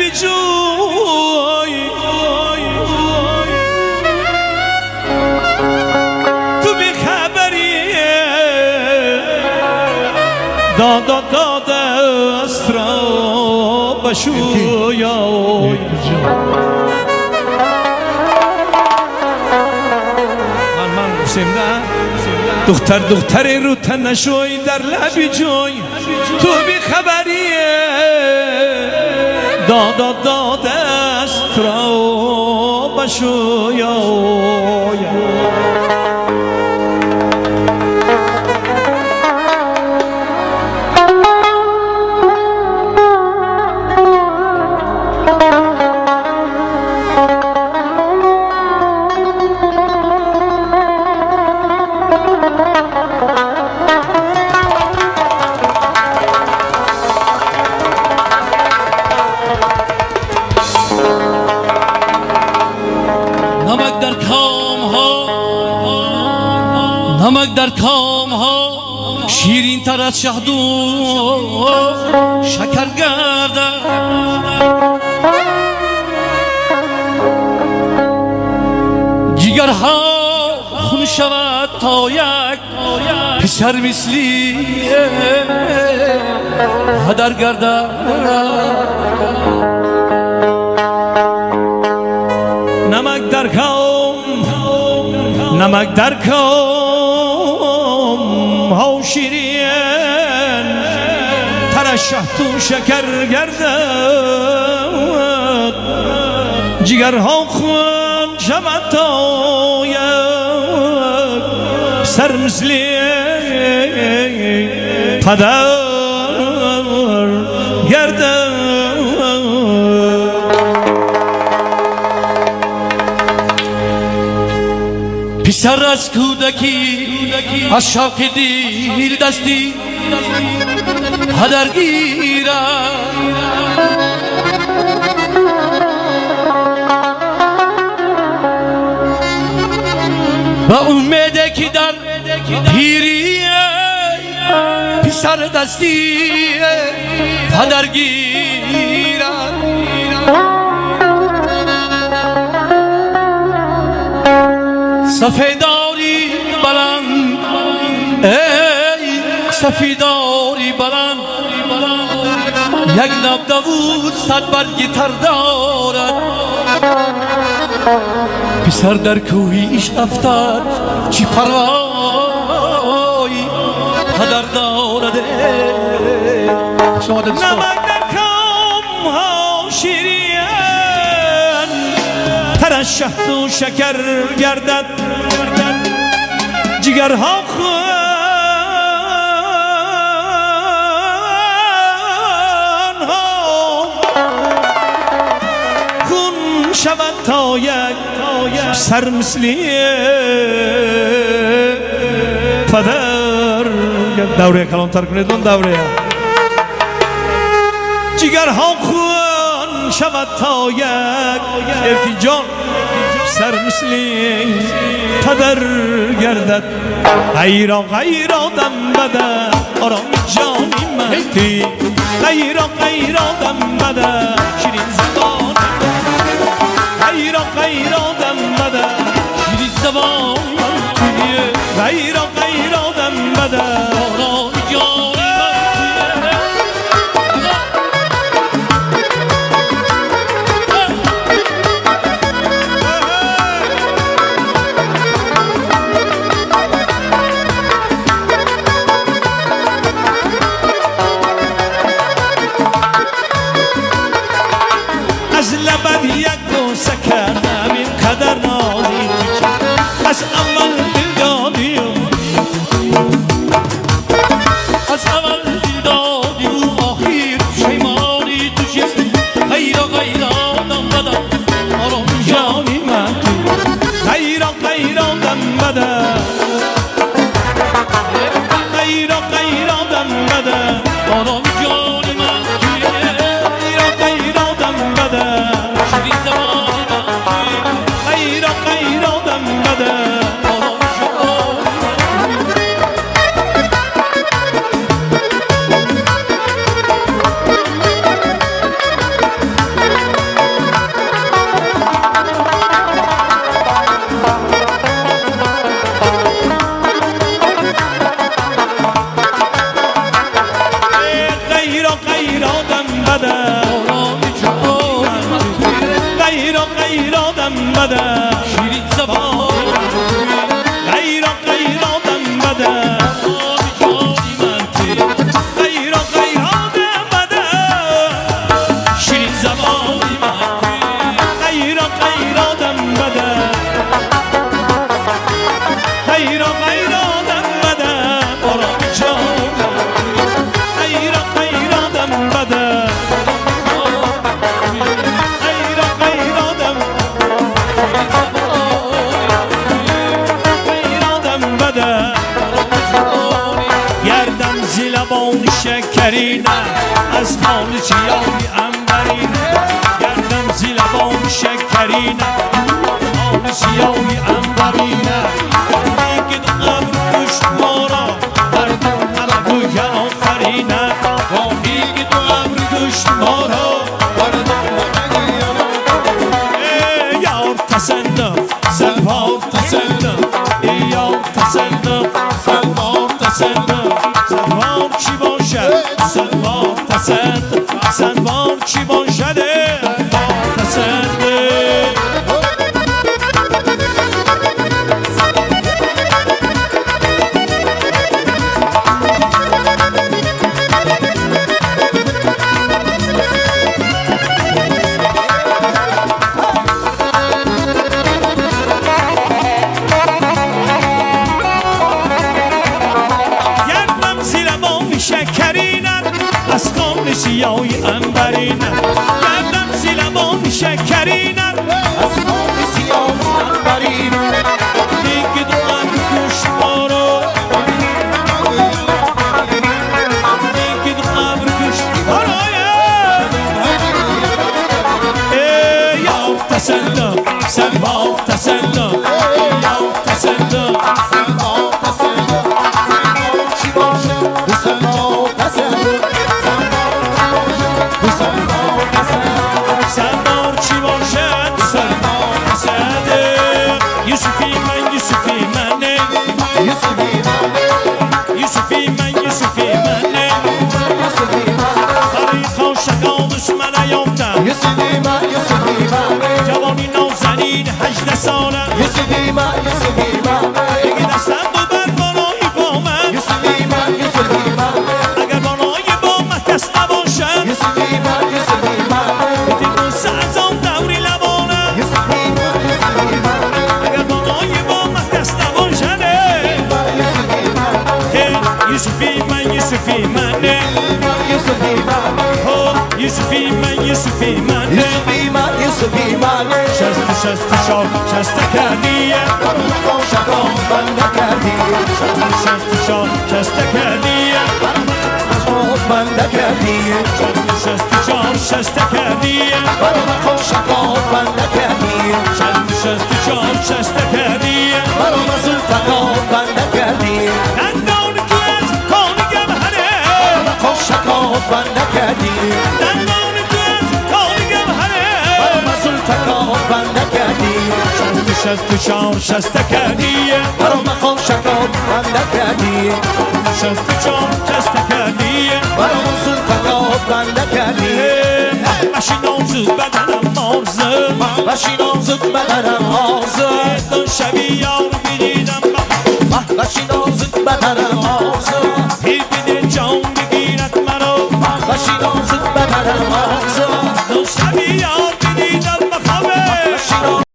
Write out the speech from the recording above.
لبی جوی تو بی خبری داد است را بشوی من سمده دختر رو تنشوی در لبی جوی تو بی خبری داد است را بشوی نمک در کام ها شیرین تر از شهد و شکر گردد جگرها خون شود تا یک پسر مثلی هدر گردد نمک در کام ها شیرین ترش شهد و شکر گردد جگرها خون شود تا یک سر مثلی پدر گردد پسر از کودکی از شوق دل دستی هدر گیرد و امید که در پیری پسر دستی هدر گیرد سفیداری بلند ای سفیداری بلند یک نب داوود صد برگی تر دارد پسر در کوهیش افتاد چی پروایی پدر دارد نمک در کام ها شیرین ترش شهد و شکر گردد جگرها خون شود تا یک سر مثلی پدر دوره کلام تر کنید اون دوره جگرها خون شود تا یک ارکی جان سر مثلی پدر گردد غیر آدم بده آرام جانی مهدی غیر آدم بده شیرین زبان غیر آدم بده شیرین زبان غیر آدم بده آرام جانی از لبت یک بوسه کردم این قدر نازی از اول دل دادیم از اول دل دادی و آخر پشیمانی تو چیست غیر آدم بده آرام جانی من غیر آدم بده غیر آدم بده آرام جانی من غیر آدم بده شیرین زبان غیر آدم بده آرام جانی لبان شکرینه از خال چیای انبرینه گردم زی لبان شکرینه خال چیای انبرینه میگه دو ابر گوشت ما را در طلب و گر آفرینه میگه دو ابر گوشت ما را یار تسندم سلوار تسندم یار تسندم سلوار تسندم سلوار چی باشد سلوار تسند سلوار چی باشد سلوار تسند از خال سیای انبرینه گردم زی لبان شکرینه از خال سیاه انبرینه دیگه دو ابر گوشت ما را دیگه دو ابر گوشت ما را یار تسندم سلوار تسندم یار تسندم سلوار تسندم سلوار چی باشه سلوار تسندم سلوار چی باشد سلوار تسند یوسفی من یوسفی منه یوسفی منه یوسفی من یوسفی منه یوسفی منه طریقا شقادش من نیافتم یوسفی من یوسفی منه جوانی نازنین 18 ساله یوسفی من یوسفی منه دیگه دستم دو بر بالای با من یوسفی من یوسفی منه اگر بالای با من کس نباشد یوسفی من یوسفی منه بتی بوسه از آن دوری لبانم یوسفی من یوسفی منه اگر بالای با من کس نباشد یوسفی منه یوسفی من یوسفی منه یوسفی منه یوسفی من یوسفی منه یوسفی من یوسفی منه شست شار شست کردیه شکام بنده کردی شست شار شست کردیه بنده کردی شست شار شست کردیه برام شکام بنده کردی شست شار شست کردیه برام زلفقام بنده کردی دندان تو از کالگم هره شکام بنده کردی دندان تو از کالگم هره برام زلفقام بنده کردی شست شار شست کردیه برام شکام بنده کردی شست شار شست کردیه برام زلفقام بنده کردی مشی نازود بدنم مارزه بشی نازک بدنم آزه دو شبی یار بیدیدم بشی نازک بدنم